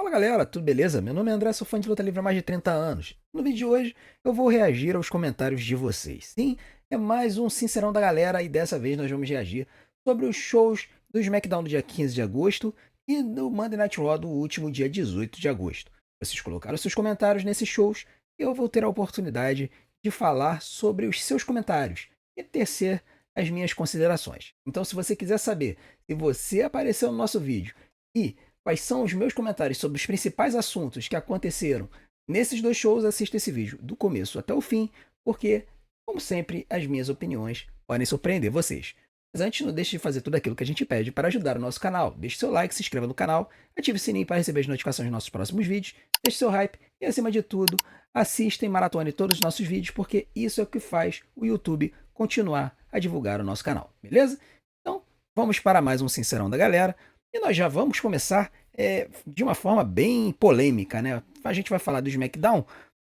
Fala galera, tudo beleza? Meu nome é André, sou fã de luta livre há mais de 30 anos. No vídeo de hoje eu vou reagir aos comentários de vocês. Sim, é mais um Sincerão da galera e dessa vez nós vamos reagir sobre os shows do SmackDown do dia 15 de agosto e do Monday Night Raw do último dia 18 de agosto. Vocês colocaram seus comentários nesses shows e eu vou ter a oportunidade de falar sobre os seus comentários e tecer as minhas considerações. Então, se você quiser saber se você apareceu no nosso vídeo e quais são os meus comentários sobre os principais assuntos que aconteceram nesses dois shows, assista esse vídeo do começo até o fim, porque, como sempre, as minhas opiniões podem surpreender vocês. Mas antes, não deixe de fazer tudo aquilo que a gente pede para ajudar o nosso canal. Deixe seu like, se inscreva no canal, ative o sininho para receber as notificações dos nossos próximos vídeos, deixe seu hype e, acima de tudo, assista e maratone todos os nossos vídeos, porque isso é o que faz o YouTube continuar a divulgar o nosso canal, beleza? Então, vamos para mais um Sincerão da Galera. E nós já vamos começar de uma forma bem polêmica, né? A gente vai falar do SmackDown,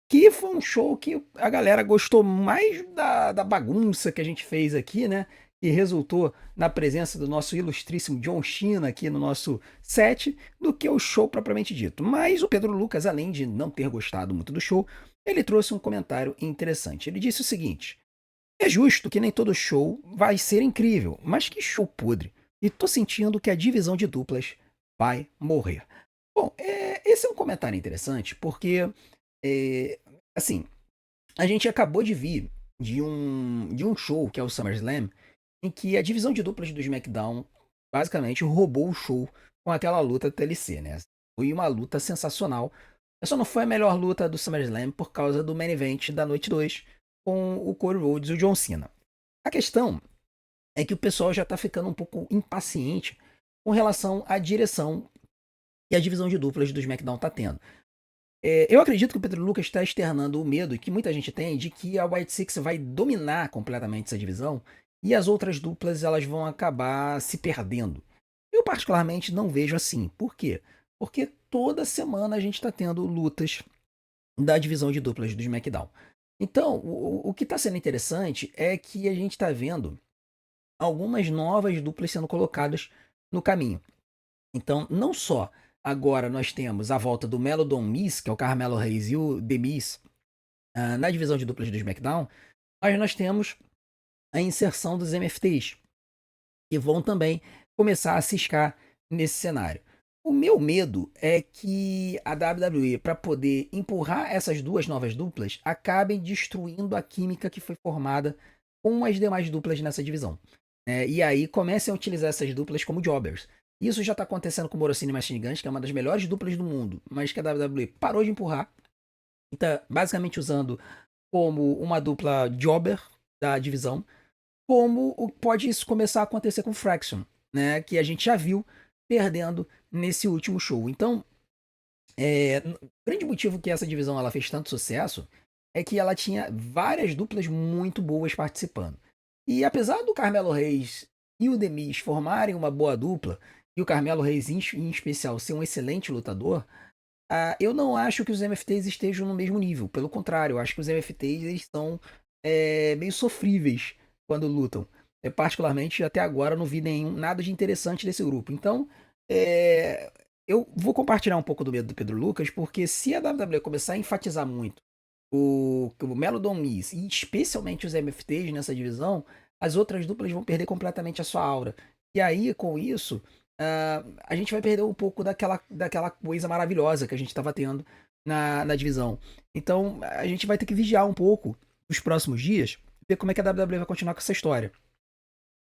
que foi um show que a galera gostou mais da bagunça que a gente fez aqui, né? E resultou na presença do nosso ilustríssimo John Cena aqui no nosso set, do que o show propriamente dito. Mas o Pedro Lucas, além de não ter gostado muito do show, ele trouxe um comentário interessante. Ele disse o seguinte: é justo que nem todo show vai ser incrível, mas que show podre. E tô sentindo que a divisão de duplas vai morrer. Bom, esse é um comentário interessante porque, é, assim, a gente acabou de vir de um show que é o SummerSlam, em que a divisão de duplas do SmackDown basicamente roubou o show com aquela luta TLC, né? Foi uma luta sensacional. Só não foi a melhor luta do SummerSlam por causa do main event da noite 2 com o Cody Rhodes e o John Cena. A questão é que o pessoal já tá ficando um pouco impaciente com relação à direção que a divisão de duplas do SmackDown tá tendo. Eu acredito que o Pedro Lucas está externando o medo que muita gente tem de que a White Six vai dominar completamente essa divisão e as outras duplas elas vão acabar se perdendo. Eu particularmente não vejo assim. Por quê? Porque toda semana a gente está tendo lutas da divisão de duplas do SmackDown. Então, o que está sendo interessante é que a gente está vendo algumas novas duplas sendo colocadas no caminho. Então, não só agora nós temos a volta do Melodon Miz, que é o Carmelo Reis e o The Miz, na divisão de duplas do SmackDown, mas nós temos a inserção dos MFTs, que vão também começar a ciscar nesse cenário. O meu medo é que a WWE, para poder empurrar essas duas novas duplas, acabem destruindo a química que foi formada com as demais duplas nessa divisão. E aí comecem a utilizar essas duplas como jobbers. Isso já está acontecendo com o Morocini e Machine Guns, que é uma das melhores duplas do mundo, mas que a WWE parou de empurrar. Está basicamente usando como uma dupla jobber da divisão, como pode isso começar a acontecer com o Fraction, né? Que a gente já viu perdendo nesse último show. Então, o grande motivo que essa divisão ela fez tanto sucesso é que ela tinha várias duplas muito boas participando. E apesar do Carmelo Reis e o Demis formarem uma boa dupla, e o Carmelo Reis em especial ser um excelente lutador, eu não acho que os MFTs estejam no mesmo nível. Pelo contrário, eu acho que os MFTs eles são meio sofríveis quando lutam. Particularmente, até agora, não vi nada de interessante desse grupo. Então, é, eu vou compartilhar um pouco do medo do Pedro Lucas, porque se a WWE começar a enfatizar muito o Melodon Miz, e especialmente os MFTs nessa divisão, as outras duplas vão perder completamente a sua aura. E aí, com isso, a gente vai perder um pouco daquela coisa maravilhosa que a gente estava tendo na divisão. Então, a gente vai ter que vigiar um pouco nos próximos dias, ver como é que a WWE vai continuar com essa história.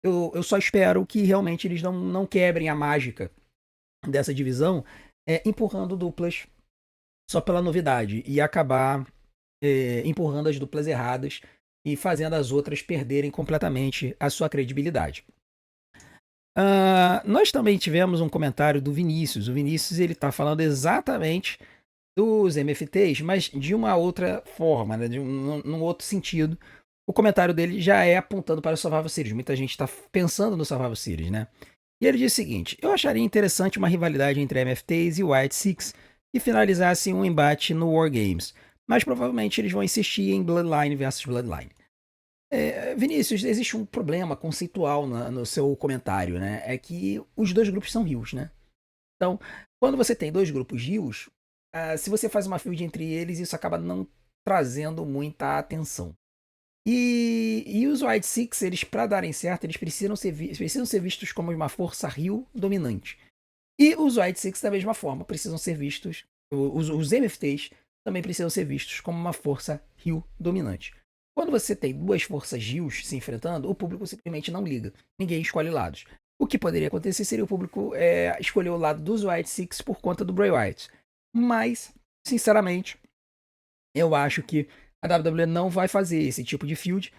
Eu só espero que realmente eles não quebrem a mágica dessa divisão, empurrando duplas só pela novidade e acabar empurrando as duplas erradas e fazendo as outras perderem completamente a sua credibilidade. Nós também tivemos um comentário do Vinícius. O Vinícius ele está falando exatamente dos MFTs, mas de uma outra forma, né? Num outro sentido. O comentário dele já é apontando para o Survival Series. Muita gente está pensando no Survival Series, né? E ele diz o seguinte: eu acharia interessante uma rivalidade entre MFTs e White Six que finalizasse um embate no War Games, mas provavelmente eles vão insistir em Bloodline versus Bloodline. Vinícius, existe um problema conceitual no seu comentário, né? É que os dois grupos são rios, né? Então, quando você tem dois grupos rios, se você faz uma field entre eles, isso acaba não trazendo muita atenção. E os White Six, eles para darem certo, eles precisam ser vistos como uma força rio dominante. E os White Six, da mesma forma, precisam ser vistos, os MFTs também precisam ser vistos como uma força rio dominante. Quando você tem duas forças rios se enfrentando, o público simplesmente não liga. Ninguém escolhe lados. O que poderia acontecer seria o público escolher o lado dos White Six por conta do Bray Wyatt. Mas, sinceramente, eu acho que a WWE não vai fazer esse tipo de field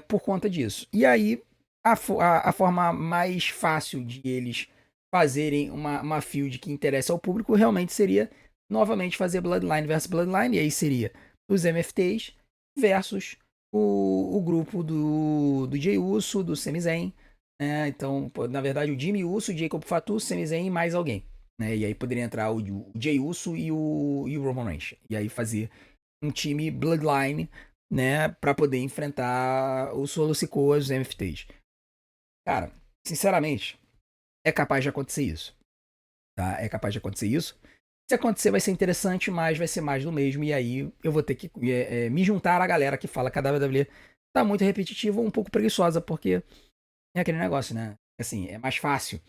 por conta disso. E aí, a forma mais fácil de eles fazerem uma field que interessa ao público realmente seria novamente fazer Bloodline versus Bloodline. E aí seria os MFTs versus o grupo do Jey Uso, do Sami Zayn. Né? Então, na verdade, o Jimmy Uso, Jacob Fatu, Sami Zayn e mais alguém. Né? E aí poderia entrar o Jey Uso e o Roman Reigns. E aí fazer um time Bloodline, né, para poder enfrentar o Solo Sikoa, os MFTs. Cara, sinceramente, é capaz de acontecer isso, tá? É capaz de acontecer isso. Se acontecer vai ser interessante, mas vai ser mais do mesmo, e aí eu vou ter que me juntar à galera que fala que a WWE tá muito repetitiva ou um pouco preguiçosa, porque é aquele negócio, né? Assim, é mais fácil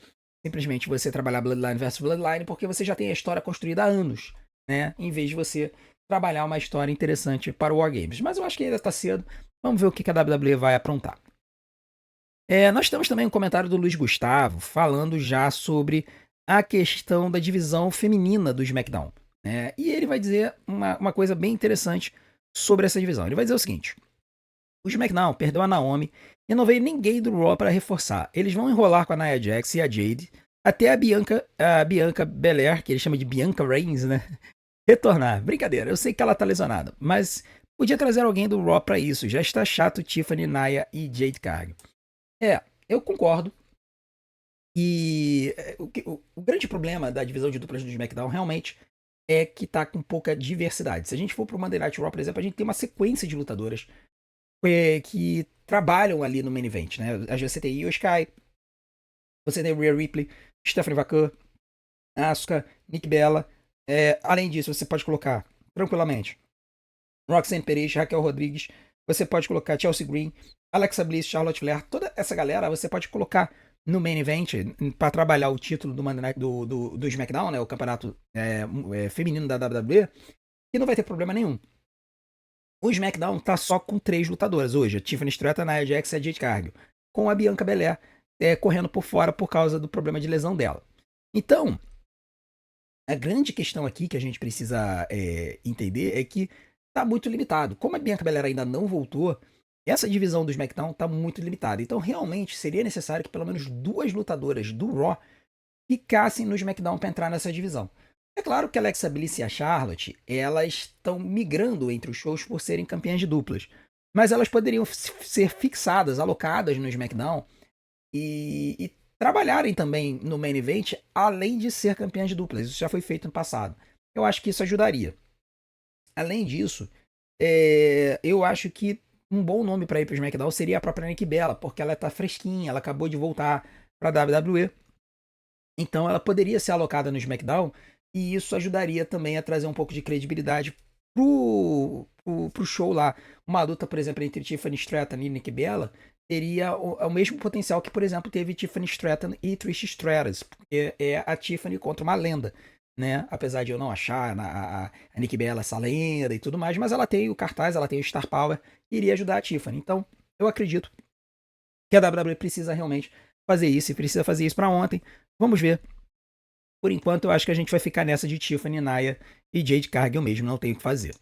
simplesmente você trabalhar Bloodline versus Bloodline porque você já tem a história construída há anos, né? Em vez de você trabalhar uma história interessante para o Wargames. Mas eu acho que ainda está cedo. Vamos ver o que a WWE vai aprontar. Nós temos também um comentário do Luiz Gustavo falando já sobre a questão da divisão feminina do SmackDown. Né? E ele vai dizer uma coisa bem interessante sobre essa divisão. Ele vai dizer o seguinte: o SmackDown perdeu a Naomi e não veio ninguém do Raw para reforçar. Eles vão enrolar com a Nia Jax e a Jade até a Bianca Belair, que ele chama de Bianca Reigns, né? Retornar. Brincadeira, eu sei que ela tá lesionada, mas podia trazer alguém do Raw pra isso. Já está chato Tiffany, Nia e Jade Cargill. Eu concordo. E o grande problema da divisão de duplas do SmackDown realmente é que tá com pouca diversidade. Se a gente for pro Monday Night Raw, por exemplo, a gente tem uma sequência de lutadoras que trabalham ali no main event, né? Às vezes você tem Io Sky, você tem Rhea Ripley, Stephanie Vacan, Asuka, Nick Bella. Além disso, você pode colocar tranquilamente Roxanne Perez, Raquel Rodrigues. Você pode colocar Chelsea Green, Alexa Bliss, Charlotte Flair. Toda essa galera você pode colocar no main event para trabalhar o título do Monday Night do SmackDown, né? O campeonato feminino da WWE. E não vai ter problema nenhum. O SmackDown tá só com 3 lutadoras hoje. A Tiffany Stratton, a Nia Jax e a Jade Cargill. Com a Bianca Belair correndo por fora por causa do problema de lesão dela. Então, a grande questão aqui que a gente precisa entender é que tá muito limitado. Como a Bianca Belair ainda não voltou, essa divisão do SmackDown tá muito limitada. Então, realmente, seria necessário que pelo menos 2 lutadoras do Raw ficassem no SmackDown para entrar nessa divisão. É claro que a Alexa Bliss e a Charlotte, elas estão migrando entre os shows por serem campeãs de duplas. Mas elas poderiam ser fixadas, alocadas no SmackDown e trabalharem também no main event, além de ser campeãs de duplas. Isso já foi feito no passado. Eu acho que isso ajudaria. Além disso, eu acho que um bom nome para ir para o SmackDown seria a própria Nikki Bella, porque ela tá fresquinha, ela acabou de voltar para a WWE. Então ela poderia ser alocada no SmackDown e isso ajudaria também a trazer um pouco de credibilidade pro show lá. Uma luta, por exemplo, entre Tiffany Stratton e Nikki Bella teria o mesmo potencial que, por exemplo, teve Tiffany Stratton e Trish Stratus, porque é a Tiffany contra uma lenda, né? Apesar de eu não achar a Nikki Bella essa lenda e tudo mais, mas ela tem o cartaz, ela tem o Star Power e iria ajudar a Tiffany. Então, eu acredito que a WWE precisa realmente fazer isso e precisa fazer isso para ontem. Vamos ver. Por enquanto, eu acho que a gente vai ficar nessa de Tiffany, Nia e Jade Cargill mesmo, não tem o que fazer.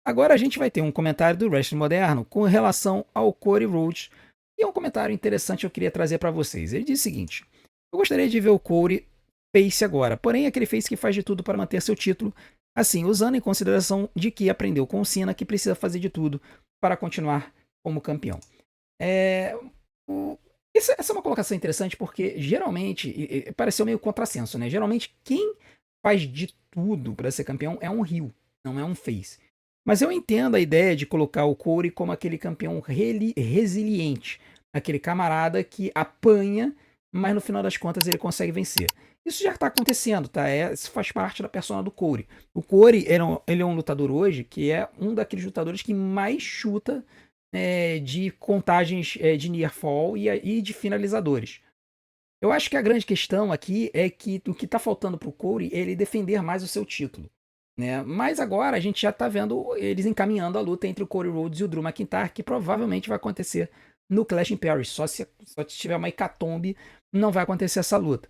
Agora a gente vai ter um comentário do Wrestling Moderno com relação ao Cody Rhodes. E é um comentário interessante que eu queria trazer para vocês. Ele diz o seguinte: eu gostaria de ver o Cody face agora, porém aquele face que faz de tudo para manter seu título, assim, usando em consideração de que aprendeu com o Cena que precisa fazer de tudo para continuar como campeão. É, essa é uma colocação interessante porque geralmente pareceu meio contrassenso, né? Geralmente quem faz de tudo para ser campeão é um heel, não é um face. Mas eu entendo a ideia de colocar o Corey como aquele campeão resiliente, aquele camarada que apanha mas no final das contas ele consegue vencer. Isso já está acontecendo, tá? Isso faz parte da persona do Corey. O Corey, ele é um lutador hoje que é um daqueles lutadores que mais chuta de contagens de near fall e de finalizadores. Eu acho que a grande questão aqui é que o que está faltando para o Corey é ele defender mais o seu título. Né? Mas agora a gente já está vendo eles encaminhando a luta entre o Cody Rhodes e o Drew McIntyre, que provavelmente vai acontecer no Clash in Paris. Só se tiver uma hecatombe, não vai acontecer essa luta.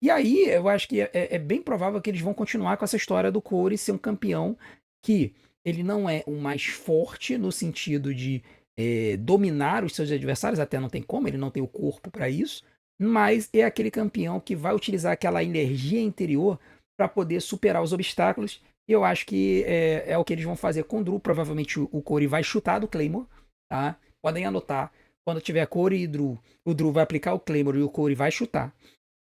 E aí eu acho que é bem provável que eles vão continuar com essa história do Cody ser um campeão que ele não é o mais forte no sentido de dominar os seus adversários, até não tem como, ele não tem o corpo para isso, mas é aquele campeão que vai utilizar aquela energia interior para poder superar os obstáculos. E eu acho que é o que eles vão fazer com o Drew. Provavelmente o Corey vai chutar do Claymore, tá? Podem anotar. Quando tiver Corey e Drew, o Drew vai aplicar o Claymore e o Corey vai chutar.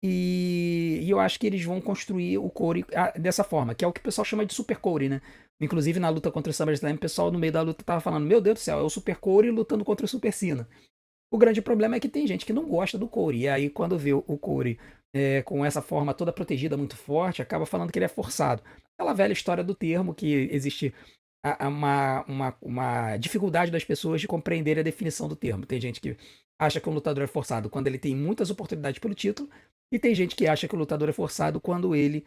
E eu acho que eles vão construir o Corey dessa forma, que é o que o pessoal chama de Super Corey, né? Inclusive na luta contra o SummerSlam, o pessoal no meio da luta tava falando: Meu Deus do céu, é o Super Corey lutando contra o Super Cena. O grande problema é que tem gente que não gosta do Corey. E aí, quando vê o Corey com essa forma toda protegida, muito forte, acaba falando que ele é forçado. Aquela velha história do termo, que existe uma dificuldade das pessoas de compreender a definição do termo. Tem gente que acha que um lutador é forçado quando ele tem muitas oportunidades pelo título, e tem gente que acha que o lutador é forçado quando ele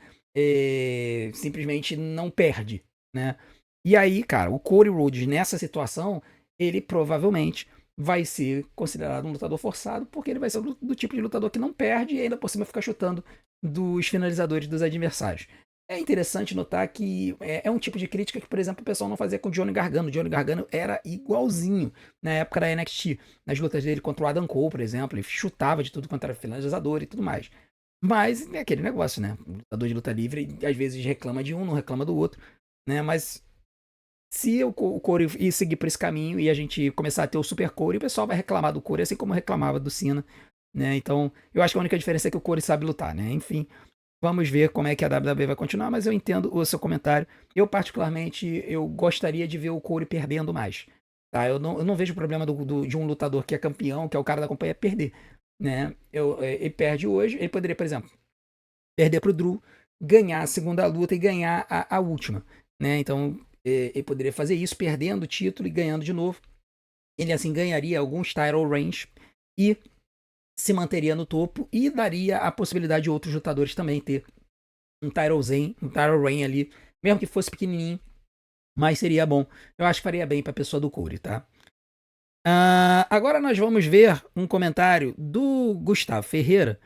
simplesmente não perde, né? E aí, cara, o Cody Rhodes nessa situação, ele provavelmente vai ser considerado um lutador forçado, porque ele vai ser do tipo de lutador que não perde e ainda por cima fica chutando dos finalizadores dos adversários. É interessante notar que é um tipo de crítica que, por exemplo, o pessoal não fazia com o Johnny Gargano. O Johnny Gargano era igualzinho na época da NXT. Nas lutas dele contra o Adam Cole, por exemplo, ele chutava de tudo quanto era finalizador e tudo mais. Mas é aquele negócio, né? O lutador de luta livre às vezes reclama de um, não reclama do outro, né? Mas se o Corey ir seguir por esse caminho e a gente começar a ter o Super Corey, o pessoal vai reclamar do Corey assim como reclamava do Cena, né? Então, eu acho que a única diferença é que o Corey sabe lutar, né? Enfim, vamos ver como é que a WWE vai continuar, mas eu entendo o seu comentário. Eu, particularmente, eu gostaria de ver o Corey perdendo mais. Tá? Eu não vejo problema de um lutador que é campeão, que é o cara da companhia, perder. Né? Ele perde hoje, ele poderia, por exemplo, perder pro Drew, ganhar a segunda luta e ganhar a última. Né? Então, ele poderia fazer isso, perdendo o título e ganhando de novo. Ele, assim, ganharia alguns title range e se manteria no topo e daria a possibilidade de outros lutadores também ter um title reign ali, mesmo que fosse pequenininho, mas seria bom. Eu acho que faria bem para a pessoa do Corey, tá? Agora nós vamos ver um comentário do Gustavo Ferreira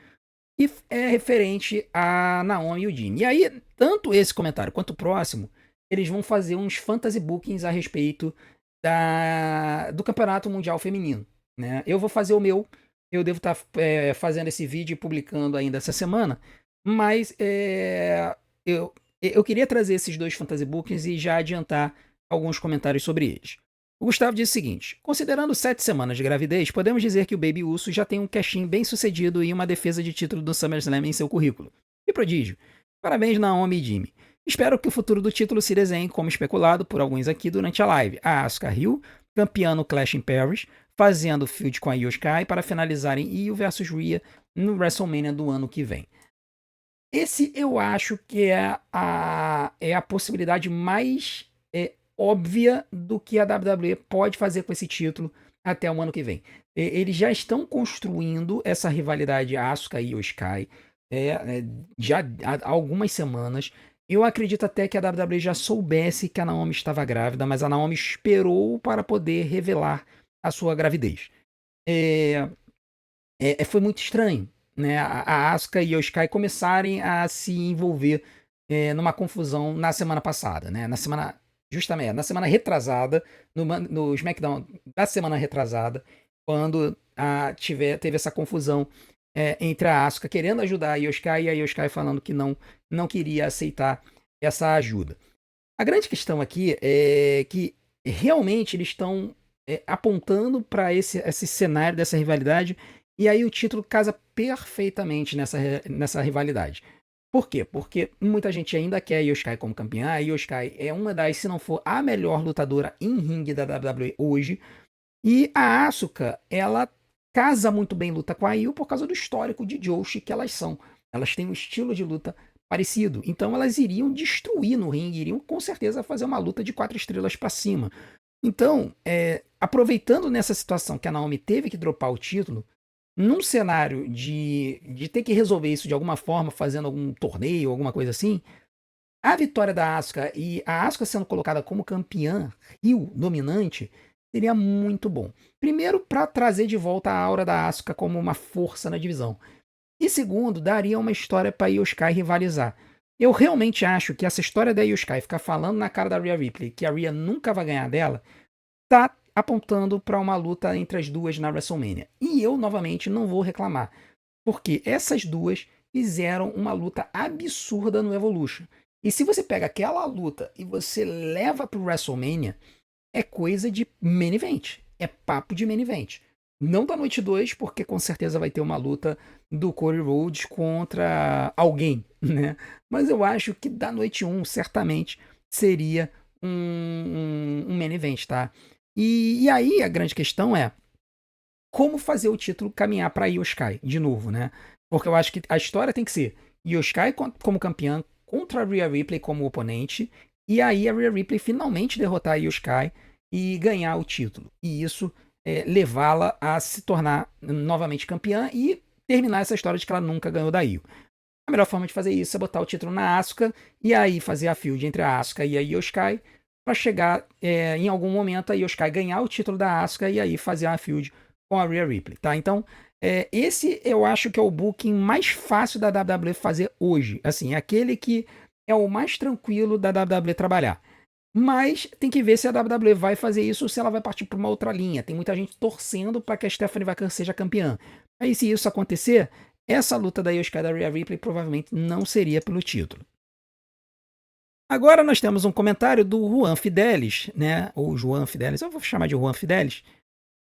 que é referente a Naomi e o Jimmy. E aí, tanto esse comentário quanto o próximo, eles vão fazer uns fantasy bookings a respeito do Campeonato Mundial Feminino. Né? Eu vou fazer o meu. Eu devo estar fazendo esse vídeo e publicando ainda essa semana. Mas eu queria trazer esses dois fantasy bookings e já adiantar alguns comentários sobre eles. O Gustavo diz o seguinte: considerando 7 semanas de gravidez, podemos dizer que o Baby Uso já tem um cash-in bem sucedido e uma defesa de título do SummerSlam em seu currículo. Que prodígio! Parabéns, Naomi e Jimmy. Espero que o futuro do título se desenhe como especulado por alguns aqui durante a live. A Asuka Hill, campeã no Clash in Paris, fazendo feud com a Io Sky para finalizarem Io vs Rhea no WrestleMania do ano que vem. Esse eu acho que é a possibilidade mais óbvia do que a WWE pode fazer com esse título até o ano que vem. Eles já estão construindo essa rivalidade Asuka e Io Sky já há algumas semanas. Eu acredito até que a WWE já soubesse que a Naomi estava grávida, mas a Naomi esperou para poder revelar a sua gravidez. Foi muito estranho, né? A Asuka e o Sky começarem a se envolver numa confusão na semana passada, né? Justamente, na semana retrasada, no SmackDown da semana retrasada, quando teve essa confusão entre a Asuka querendo ajudar a Io Sky e a Io Sky falando que não queria aceitar essa ajuda. A grande questão aqui é que realmente eles estão apontando para esse cenário dessa rivalidade, e aí o título casa perfeitamente nessa rivalidade. Por quê? Porque muita gente ainda quer a Io Sky como campeã. A Io Sky é uma das, se não for a melhor lutadora em ringue da WWE hoje. E a Asuka, ela casa muito bem luta com a Io por causa do histórico de Joshi que elas são. Elas têm um estilo de luta parecido. Então elas iriam destruir no ringue, iriam com certeza fazer uma luta de 4 estrelas para cima. Então, aproveitando nessa situação que a Naomi teve que dropar o título, num cenário de ter que resolver isso de alguma forma, fazendo algum torneio, alguma coisa assim, a vitória da Asuka e a Asuka sendo colocada como campeã, Rio dominante, seria muito bom. Primeiro, para trazer de volta a aura da Asuka como uma força na divisão. E segundo, daria uma história para Io Sky rivalizar. Eu realmente acho que essa história da Io Sky ficar falando na cara da Rhea Ripley que a Rhea nunca vai ganhar dela, tá apontando para uma luta entre as duas na WrestleMania. E eu, novamente, não vou reclamar. Porque essas duas fizeram uma luta absurda no Evolution. E se você pega aquela luta e você leva pro WrestleMania, é coisa de main event. É papo de main event. Não da noite 2, porque com certeza vai ter uma luta do Cody Rhodes contra alguém, né? Mas eu acho que da noite 1, certamente, seria um main event, tá? E aí a grande questão é como fazer o título caminhar para Io Sky, de novo, né? Porque eu acho que a história tem que ser Io Sky como campeã contra a Rhea Ripley como oponente, e aí a Rhea Ripley finalmente derrotar a Io Sky e ganhar o título. E isso levá-la a se tornar novamente campeã e terminar essa história de que ela nunca ganhou da Io. A melhor forma de fazer isso é botar o título na Asuka e aí fazer a feud entre a Asuka e a Io Sky para chegar em algum momento a Io Sky ganhar o título da Asuka e aí fazer a feud com a Rhea Ripley, tá? Então, esse eu acho que é o booking mais fácil da WWE fazer hoje. Assim, é aquele que é o mais tranquilo da WWE trabalhar. Mas tem que ver se a WWE vai fazer isso ou se ela vai partir para uma outra linha. Tem muita gente torcendo para que a Stephanie Vacan seja campeã. Aí, se isso acontecer, essa luta da Io Sky e da Rhea Ripley provavelmente não seria pelo título. Agora nós temos um comentário do Juan Fidelis, né? Ou João Fidelis, eu vou chamar de Juan Fidelis,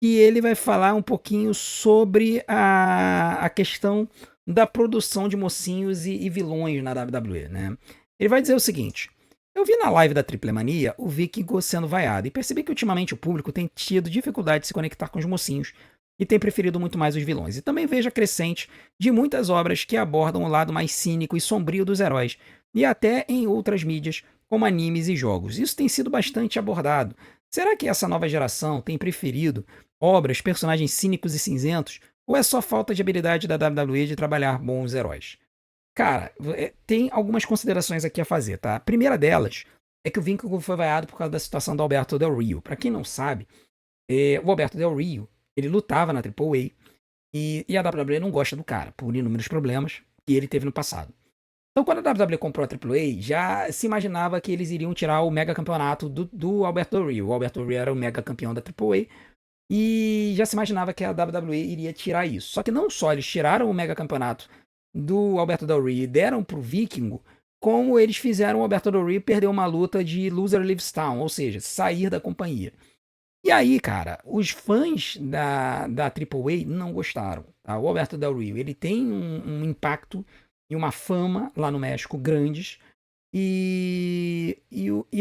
e ele vai falar um pouquinho sobre a questão da produção de mocinhos e vilões na WWE, né? Ele vai dizer o seguinte: eu vi na live da Triple Mania o Vikingo sendo vaiado e percebi que ultimamente o público tem tido dificuldade de se conectar com os mocinhos e tem preferido muito mais os vilões. E também vejo a crescente de muitas obras que abordam o lado mais cínico e sombrio dos heróis, e até em outras mídias, como animes e jogos. Isso tem sido bastante abordado. Será que essa nova geração tem preferido obras, personagens cínicos e cinzentos, ou é só falta de habilidade da WWE de trabalhar bons heróis? Cara, tem algumas considerações aqui a fazer, tá? A primeira delas é que o Vínculo foi vaiado por causa da situação do Alberto Del Rio. Pra quem não sabe, o Alberto Del Rio, ele lutava na AAA e a WWE não gosta do cara, por inúmeros problemas que ele teve no passado. Então, quando a WWE comprou a AAA, já se imaginava que eles iriam tirar o mega campeonato do Alberto Del Rio. O Alberto Del Rio era o mega campeão da AAA e já se imaginava que a WWE iria tirar isso. Só que não só eles tiraram o mega campeonato do Alberto Del Rio e deram pro Vikingo, como eles fizeram o Alberto Del Rio perder uma luta de loser leaves town, ou seja, sair da companhia. E aí, cara, os fãs da AAA não gostaram. Tá? O Alberto Del Rio, ele tem um impacto e uma fama lá no México grandes. E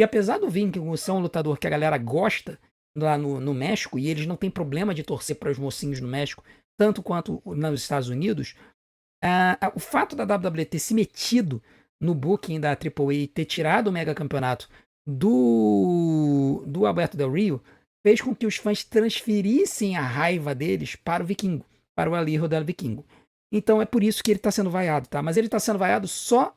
apesar do Vikingo ser um lutador que a galera gosta lá no México, e eles não têm problema de torcer para os mocinhos no México, tanto quanto nos Estados Unidos, o fato da WWE ter se metido no booking da AAA e ter tirado o mega campeonato do Alberto Del Rio fez com que os fãs transferissem a raiva deles para o Vikingo, para o Alijo del Vikingo. Então é por isso que ele está sendo vaiado, tá? Mas ele está sendo vaiado só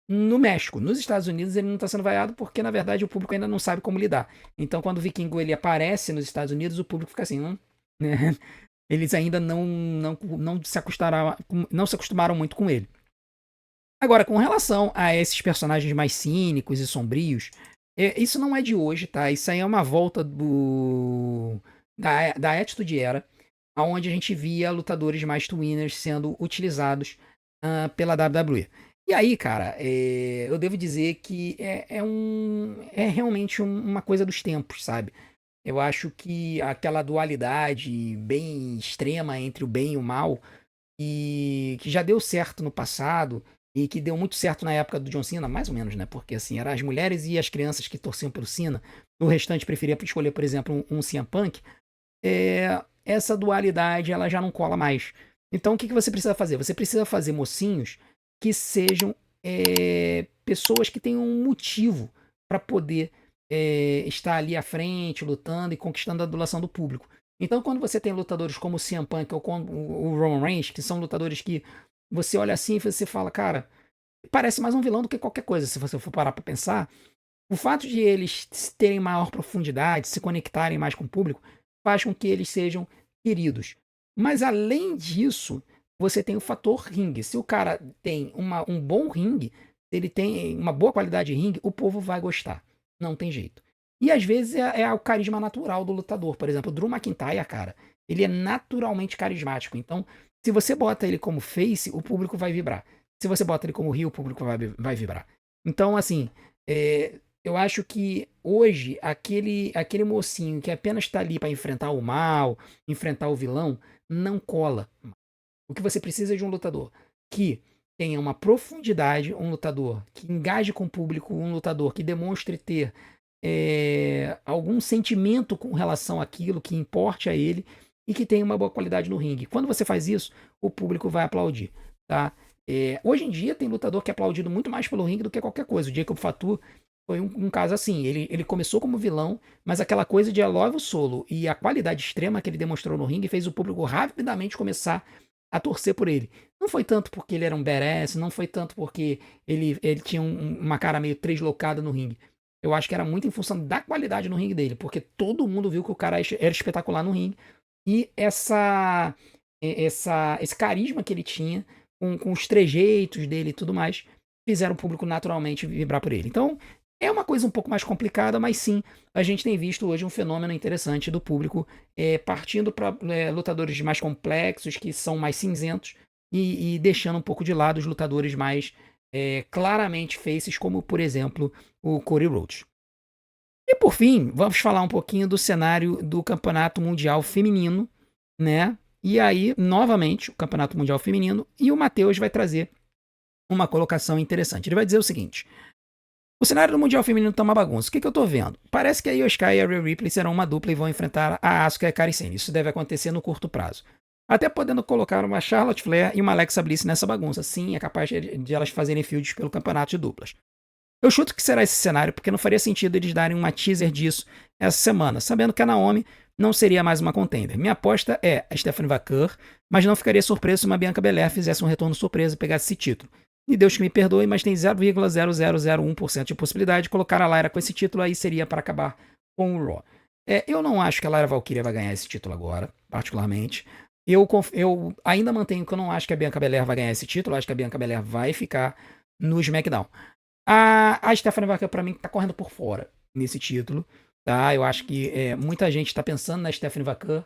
no México. Nos Estados Unidos ele não está sendo vaiado porque, na verdade, o público ainda não sabe como lidar. Então, quando o Vikingo ele aparece nos Estados Unidos, o público fica assim, né? Eles ainda não se acostumaram muito com ele. Agora, com relação a esses personagens mais cínicos e sombrios, isso não é de hoje, tá? Isso aí é uma volta da Attitude Era, onde a gente via lutadores mais twinners sendo utilizados pela WWE. E aí, cara, eu devo dizer que é realmente uma coisa dos tempos, sabe? Eu acho que aquela dualidade bem extrema entre o bem e o mal, e que já deu certo no passado, e que deu muito certo na época do John Cena, mais ou menos, né? Porque assim, eram as mulheres e as crianças que torciam pelo Cena, o restante preferia escolher, por exemplo, um CM Punk. essa dualidade ela já não cola mais. Então o que você precisa fazer? Você precisa fazer mocinhos que sejam pessoas que tenham um motivo para poder estar ali à frente, lutando e conquistando a adulação do público. Então, quando você tem lutadores como o CM Punk ou como o Roman Reigns, que são lutadores que você olha assim e você fala, cara, parece mais um vilão do que qualquer coisa, se você for parar pra pensar. O fato de eles terem maior profundidade, se conectarem mais com o público, faz com que eles sejam queridos. Mas além disso, você tem o fator ringue. Se o cara tem um bom ringue, se ele tem uma boa qualidade de ringue, o povo vai gostar. Não tem jeito. E às vezes é o carisma natural do lutador. Por exemplo, o Drew McIntyre, cara, ele é naturalmente carismático. Então, se você bota ele como face, o público vai vibrar. Se você bota ele como heel, o público vai vibrar. Então, assim, eu acho que hoje aquele mocinho que apenas está ali para enfrentar o mal, enfrentar o vilão, não cola. O que você precisa é de um lutador que tenha uma profundidade, um lutador que engaje com o público, um lutador que demonstre ter algum sentimento com relação àquilo que importe a ele e que tenha uma boa qualidade no ringue. Quando você faz isso, o público vai aplaudir, tá? Hoje em dia tem lutador que é aplaudido muito mais pelo ringue do que qualquer coisa. O Jacob Fatu foi um caso assim. Ele começou como vilão, mas aquela coisa de I Love Solo e a qualidade extrema que ele demonstrou no ringue fez o público rapidamente começar a torcer por ele. Não foi tanto porque ele era um badass, não foi tanto porque ele tinha uma cara meio translocada no ringue. Eu acho que era muito em função da qualidade no ringue dele, porque todo mundo viu que o cara era espetacular no ringue. E esse carisma que ele tinha, com os trejeitos dele e tudo mais, fizeram o público naturalmente vibrar por ele. Então, é uma coisa um pouco mais complicada, mas sim, a gente tem visto hoje um fenômeno interessante do público partindo para lutadores mais complexos, que são mais cinzentos, e deixando um pouco de lado os lutadores mais claramente faces, como, por exemplo, o Cody Rhodes. E por fim, vamos falar um pouquinho do cenário do Campeonato Mundial Feminino, né? E aí, novamente, o Campeonato Mundial Feminino, e o Matheus vai trazer uma colocação interessante. Ele vai dizer o seguinte: o cenário do Mundial Feminino tá uma bagunça. O que eu tô vendo? Parece que a Io Sky e a Rhea Ripley serão uma dupla e vão enfrentar a Asuka e a Kairi Sane. Isso deve acontecer no curto prazo. Até podendo colocar uma Charlotte Flair e uma Alexa Bliss nessa bagunça. Sim, é capaz de elas fazerem fields pelo campeonato de duplas. Eu chuto que será esse cenário, porque não faria sentido eles darem uma teaser disso essa semana, sabendo que a Naomi não seria mais uma contender. Minha aposta é a Stephanie Vaquer, mas não ficaria surpreso se uma Bianca Belair fizesse um retorno surpresa e pegasse esse título. E Deus que me perdoe, mas tem 0,0001% de possibilidade de colocar a Lyra com esse título, aí seria para acabar com o Raw. Eu não acho que a Lyra Valkyria vai ganhar esse título agora, particularmente. Eu ainda mantenho que eu não acho que a Bianca Belair vai ganhar esse título, eu acho que a Bianca Belair vai ficar no SmackDown. A Stephanie Vaquer, pra mim, tá correndo por fora nesse título, tá? Eu acho que muita gente tá pensando na Stephanie Vaquer,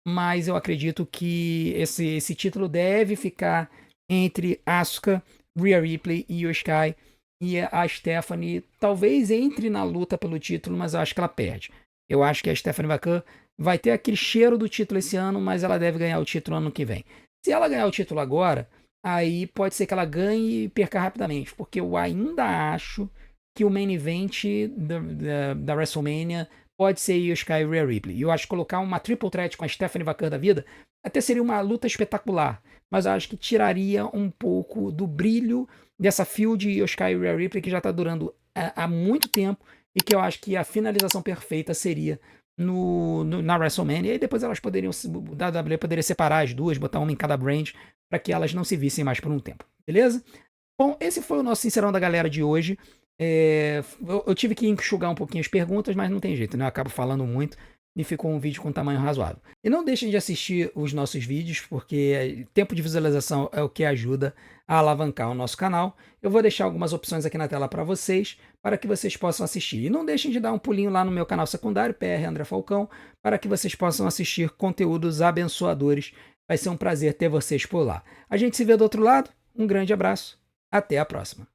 mas eu acredito que esse título deve ficar entre Asuka, Rhea Ripley e Io Sky, e a Stephanie talvez entre na luta pelo título, mas eu acho que ela perde. Eu acho que a Stephanie Vaquer vai ter aquele cheiro do título esse ano, mas ela deve ganhar o título ano que vem. Se ela ganhar o título agora, aí pode ser que ela ganhe e perca rapidamente, porque eu ainda acho que o main event da WrestleMania pode ser Io Sky e Rhea Ripley. E eu acho que colocar uma triple threat com a Stephanie Vaquer da vida até seria uma luta espetacular, mas eu acho que tiraria um pouco do brilho dessa feud Io Sky e Rhea Ripley que já tá durando há muito tempo e que eu acho que a finalização perfeita seria na WrestleMania, e aí depois elas poderiam, da WWE poderia separar as duas, botar uma em cada brand, para que elas não se vissem mais por um tempo, beleza? Bom, esse foi o nosso Sincerão da Galera de hoje. Eu tive que enxugar um pouquinho as perguntas, mas não tem jeito, né? Eu acabo falando muito e ficou um vídeo com tamanho razoável. E não deixem de assistir os nossos vídeos, porque tempo de visualização é o que ajuda a alavancar o nosso canal. Eu vou deixar algumas opções aqui na tela para vocês, para que vocês possam assistir. E não deixem de dar um pulinho lá no meu canal secundário, PR André Falcão, para que vocês possam assistir conteúdos abençoadores. Vai ser um prazer ter vocês por lá. A gente se vê do outro lado. Um grande abraço. Até a próxima.